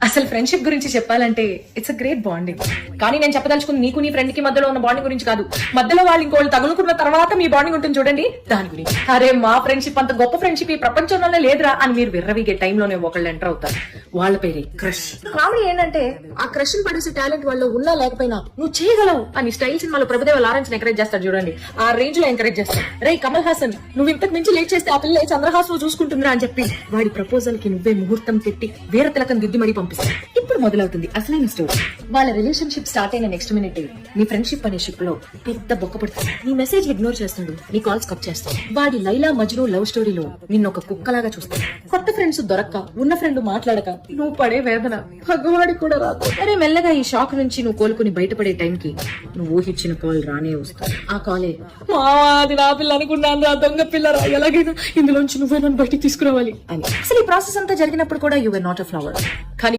అసలు ఫ్రెండ్షిప్ గురించి చెప్పాలంటే ఇట్స్ అ గ్రేట్ బాండింగ్. కానీ నేను చెప్పదలుచుకుంది నీకు నీ ఫ్రెండ్ కి మధ్యలో ఉన్న బాండింగ్ గురించి కాదు, మధ్యలో వాళ్ళు ఇంకోళ్ళు తగులుకున్న తర్వాత మీ బాండింగ్ ఉంటుంది చూడండి, దాని గురించి. అరే మా ఫ్రెండ్షిప్ అంత గొప్ప ఫ్రెండ్షిప్ ఈ ప్రపంచంలోనే లేదురా అని మీరు విర్రవిగే టైంలోనే ఒకళ్ళు ఎంటర్ అవుతారు. వాళ్ళ పేరే క్రష్. కామెడీ ఏంటంటే ఆ క్రష్ పడేసే టాలెంట్ వాళ్ళు ఉన్నా లేకపోయినా నువ్వు చేయగలవు అని స్టైల్ సినిమాలో ప్రభుదేవ లారెన్స్ ఎంకరేజ్ చేస్తాడు చూడండి, ఆ రేంజ్ లో ఎంకరేజ్ చేస్తాడు. రే కమల్ హాసన్, నువ్వు ఇంతకు మించి లేట్ చేస్తే ఆ పిల్ల చంద్రహాస్ చూసుకుంటుందిరా అని చెప్పి వాడి ప్రపోజల్ కి నువ్వే ముహూర్తం పెట్టి వేరే తిలకం దిద్ది మడి పంపిస్తావు. ఇప్పుడు మొదలవుతుంది అసలైన స్టోరీ. వాళ్ళ రిలేషన్షిప్ స్టార్ట్ అయిన నెక్స్ట్ మినిట్ నీ ఫ్రెండ్షిప్ అనే షిప్ లో పెద్ద బొక్క పడుతుంది. నీ మెసేజ్ ఇగ్నోర్ చేస్తాడు, నీ కాల్స్ కట్ చేస్తాడు. వాడి లైలా మజ్ను లవ్ స్టోరీలో నిన్న ఒక కుక్కలాగా చూస్తాడు. కొత్త ఫ్రెండ్స్ దొరక్క, ఉన్న ఫ్రెండ్ మాట్లాడక నువ్వు పడే వేదన భగవాడి కూడా రాదు. అరే మెల్లగా ఈ షాక్ నుంచి నువ్వు కోలుకుని బయటపడే టైంకి నువ్వు ఊహించిన కాల్ రానే వస్తుంది. ఆ కాలే అది నా పిల్ల అనుకున్నాను రా, దొంగ పిల్లరా, ఎలాగైనా ఇందులోంచి నువ్వే నన్ను బయటికి తీసుకురావాలి అని. అసలు ఈ ప్రాసెస్ అంతా జరిగినప్పుడు కూడా you were not a flower. కానీ